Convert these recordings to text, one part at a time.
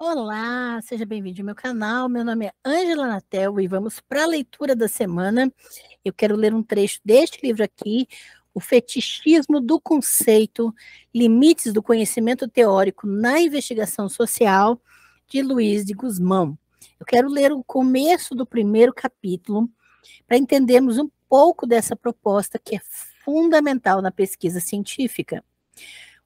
Olá, seja bem-vindo ao meu canal. Meu nome é Ângela Natel e vamos para a leitura da semana. Eu quero ler um trecho deste livro aqui, O Fetichismo do Conceito, Limites do Conhecimento Teórico na Investigação Social, de Luiz de Gusmão. Eu quero ler o começo do primeiro capítulo para entendermos um pouco dessa proposta que é fundamental na pesquisa científica.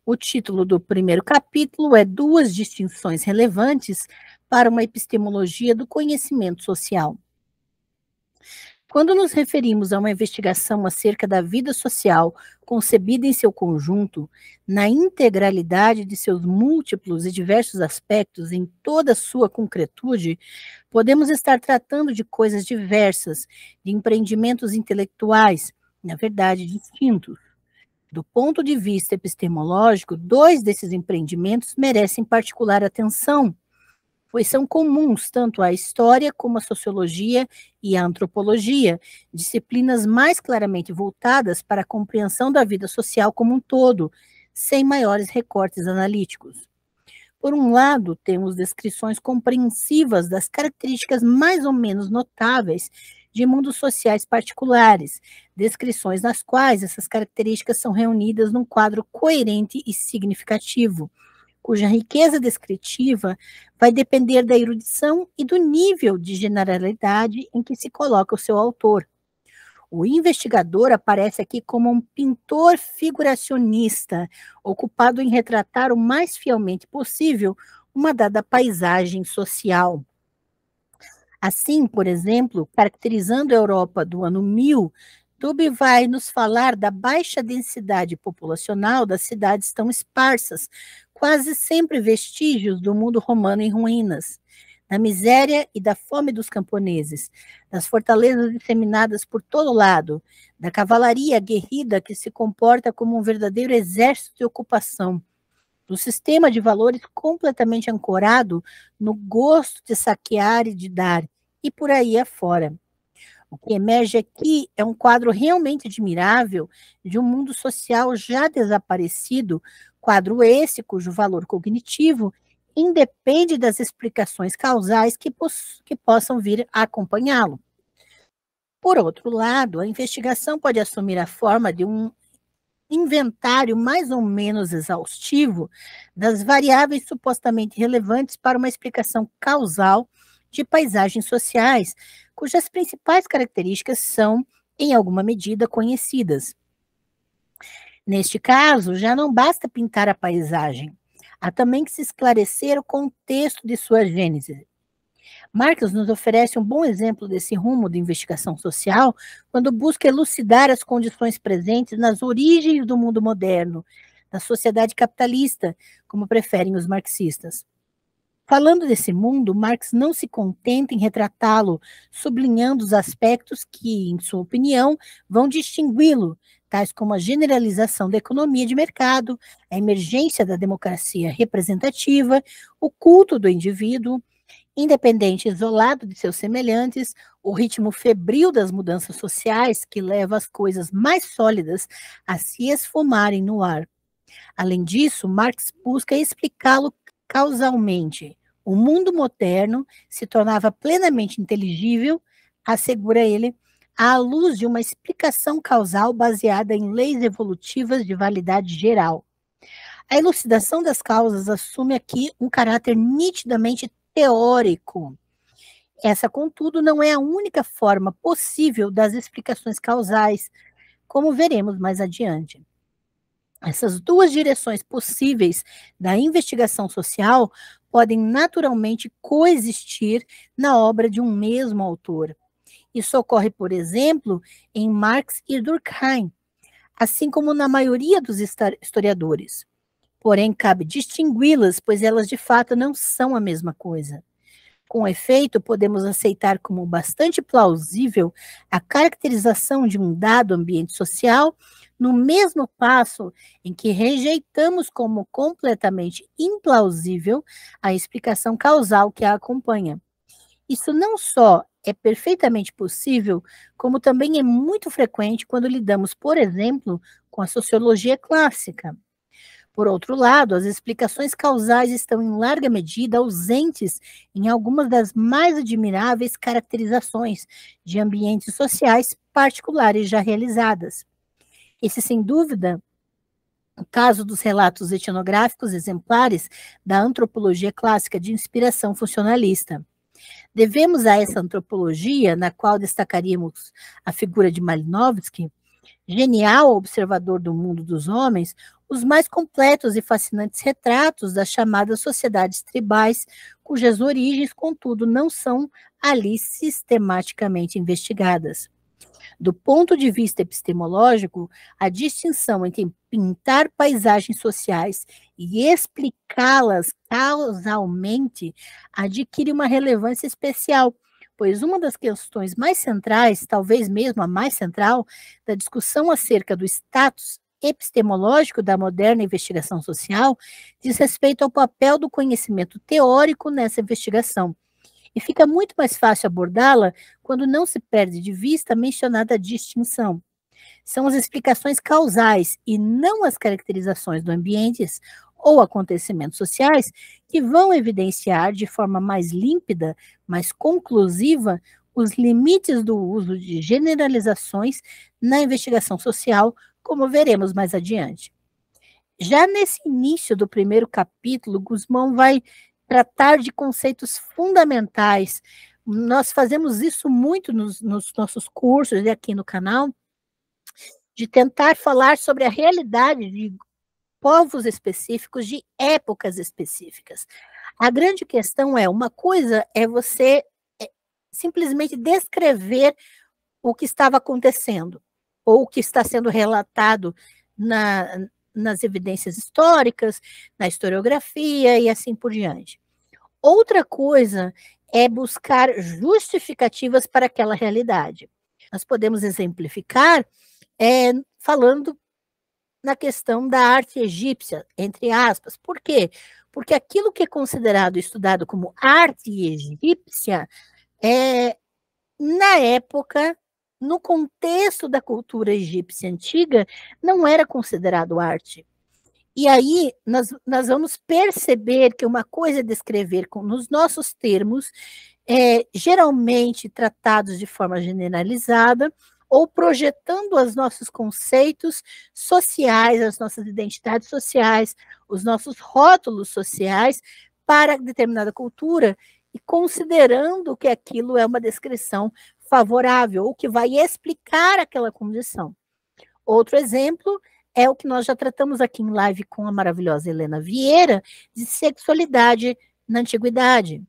O título do primeiro capítulo é Duas distinções relevantes para uma epistemologia do conhecimento social. Quando nos referimos a uma investigação acerca da vida social concebida em seu conjunto, na integralidade de seus múltiplos e diversos aspectos, em toda a sua concretude, podemos estar tratando de coisas diversas, de empreendimentos intelectuais, na verdade, distintos. Do ponto de vista epistemológico, dois desses empreendimentos merecem particular atenção, pois são comuns tanto à história como à sociologia e à antropologia, disciplinas mais claramente voltadas para a compreensão da vida social como um todo, sem maiores recortes analíticos. Por um lado, temos descrições compreensivas das características mais ou menos notáveis de mundos sociais particulares, descrições nas quais essas características são reunidas num quadro coerente e significativo, cuja riqueza descritiva vai depender da erudição e do nível de generalidade em que se coloca o seu autor. O investigador aparece aqui como um pintor figuracionista, ocupado em retratar o mais fielmente possível uma dada paisagem social. Assim, por exemplo, caracterizando a Europa do ano 1000, Dubé vai nos falar da baixa densidade populacional das cidades tão esparsas, quase sempre vestígios do mundo romano em ruínas, da miséria e da fome dos camponeses, das fortalezas disseminadas por todo lado, da cavalaria aguerrida que se comporta como um verdadeiro exército de ocupação, do sistema de valores completamente ancorado no gosto de saquear e de dar, e por aí afora. O que emerge aqui é um quadro realmente admirável de um mundo social já desaparecido, quadro esse cujo valor cognitivo independe das explicações causais que possam vir a acompanhá-lo. Por outro lado, a investigação pode assumir a forma de um inventário mais ou menos exaustivo das variáveis supostamente relevantes para uma explicação causal de paisagens sociais, cujas principais características são, em alguma medida, conhecidas. Neste caso, já não basta pintar a paisagem, há também que se esclarecer o contexto de sua gênese. Marx nos oferece um bom exemplo desse rumo de investigação social quando busca elucidar as condições presentes nas origens do mundo moderno, da sociedade capitalista, como preferem os marxistas. Falando desse mundo, Marx não se contenta em retratá-lo, sublinhando os aspectos que, em sua opinião, vão distingui-lo, tais como a generalização da economia de mercado, a emergência da democracia representativa, o culto do indivíduo, independente e isolado de seus semelhantes, o ritmo febril das mudanças sociais que leva as coisas mais sólidas a se esfumarem no ar. Além disso, Marx busca explicá-lo causalmente. O mundo moderno se tornava plenamente inteligível, assegura ele, à luz de uma explicação causal baseada em leis evolutivas de validade geral. A elucidação das causas assume aqui um caráter nitidamente teórico. Essa, contudo, não é a única forma possível das explicações causais, como veremos mais adiante. Essas duas direções possíveis da investigação social podem naturalmente coexistir na obra de um mesmo autor. Isso ocorre, por exemplo, em Marx e Durkheim, assim como na maioria dos historiadores. Porém, cabe distingui-las, pois elas de fato não são a mesma coisa. Com efeito, podemos aceitar como bastante plausível a caracterização de um dado ambiente social no mesmo passo em que rejeitamos como completamente implausível a explicação causal que a acompanha. Isso não só é perfeitamente possível, como também é muito frequente quando lidamos, por exemplo, com a sociologia clássica. Por outro lado, as explicações causais estão em larga medida ausentes em algumas das mais admiráveis caracterizações de ambientes sociais particulares já realizadas. Esse, sem dúvida, o caso dos relatos etnográficos exemplares da antropologia clássica de inspiração funcionalista. Devemos a essa antropologia, na qual destacaríamos a figura de Malinowski, genial observador do mundo dos homens, os mais completos e fascinantes retratos das chamadas sociedades tribais, cujas origens, contudo, não são ali sistematicamente investigadas. Do ponto de vista epistemológico, a distinção entre pintar paisagens sociais e explicá-las causalmente adquire uma relevância especial, pois uma das questões mais centrais, talvez mesmo a mais central, da discussão acerca do status epistemológico da moderna investigação social diz respeito ao papel do conhecimento teórico nessa investigação. E fica muito mais fácil abordá-la quando não se perde de vista a mencionada distinção. São as explicações causais e não as caracterizações do ambientes ou acontecimentos sociais que vão evidenciar de forma mais límpida, mais conclusiva, os limites do uso de generalizações na investigação social, como veremos mais adiante. Já nesse início do primeiro capítulo, Guzmão vai tratar de conceitos fundamentais. Nós fazemos isso muito nos nossos cursos e aqui no canal, de tentar falar sobre a realidade de povos específicos, de épocas específicas. A grande questão é, uma coisa é você simplesmente descrever o que estava acontecendo, ou o que está sendo relatado nas evidências históricas, na historiografia e assim por diante. Outra coisa é buscar justificativas para aquela realidade. Nós podemos exemplificar falando na questão da arte egípcia, entre aspas. Por quê? Porque aquilo que é considerado e estudado como arte egípcia, na época, no contexto da cultura egípcia antiga, não era considerado arte. E aí nós vamos perceber que uma coisa é descrever nos nossos termos, geralmente tratados de forma generalizada, ou projetando os nossos conceitos sociais, as nossas identidades sociais, os nossos rótulos sociais para determinada cultura, e considerando que aquilo é uma descrição favorável, ou que vai explicar aquela condição. Outro exemplo é o que nós já tratamos aqui em live com a maravilhosa Helena Vieira, de sexualidade na antiguidade,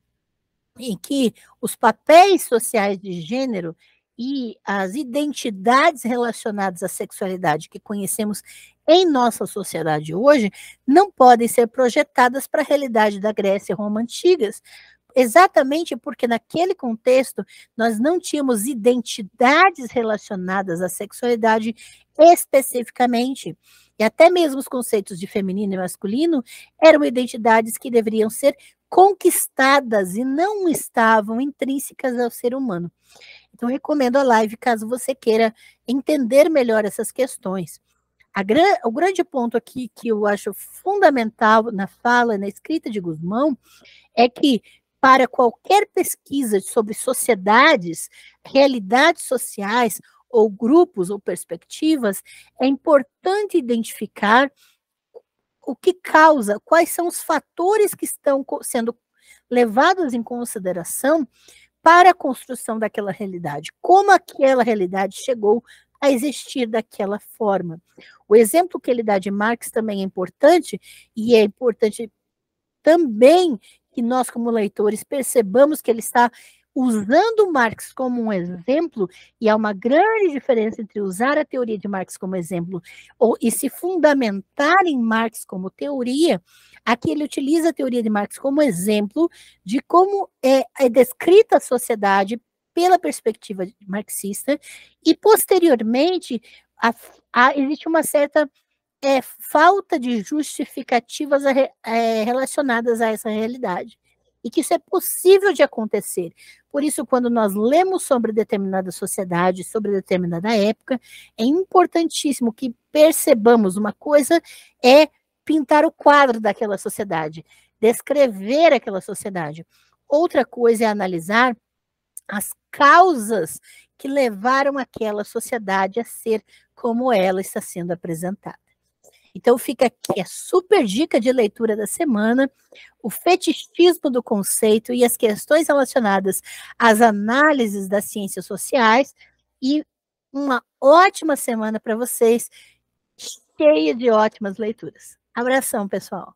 em que os papéis sociais de gênero e as identidades relacionadas à sexualidade que conhecemos em nossa sociedade hoje não podem ser projetadas para a realidade da Grécia e Roma antigas, exatamente porque naquele contexto nós não tínhamos identidades relacionadas à sexualidade especificamente. E até mesmo os conceitos de feminino e masculino eram identidades que deveriam ser conquistadas e não estavam intrínsecas ao ser humano. Então, recomendo a live caso você queira entender melhor essas questões. O grande ponto aqui que eu acho fundamental na fala, na escrita de Guzmão, é que para qualquer pesquisa sobre sociedades, realidades sociais, ou grupos ou perspectivas, é importante identificar o que causa, quais são os fatores que estão sendo levados em consideração para a construção daquela realidade, como aquela realidade chegou a existir daquela forma. O exemplo que ele dá de Marx também é importante, e é importante também que nós, como leitores, percebamos que ele está usando Marx como um exemplo, e há uma grande diferença entre usar a teoria de Marx como exemplo e se fundamentar em Marx como teoria. Aqui ele utiliza a teoria de Marx como exemplo de como é descrita a sociedade pela perspectiva marxista, e posteriormente existe uma certa falta de justificativas relacionadas a essa realidade, e que isso é possível de acontecer. Por isso, quando nós lemos sobre determinada sociedade, sobre determinada época, é importantíssimo que percebamos uma coisa, pintar o quadro daquela sociedade, descrever aquela sociedade. Outra coisa é analisar as causas que levaram aquela sociedade a ser como ela está sendo apresentada. Então fica aqui a super dica de leitura da semana, o fetichismo do conceito e as questões relacionadas às análises das ciências sociais, e uma ótima semana para vocês, cheia de ótimas leituras. Abração, pessoal!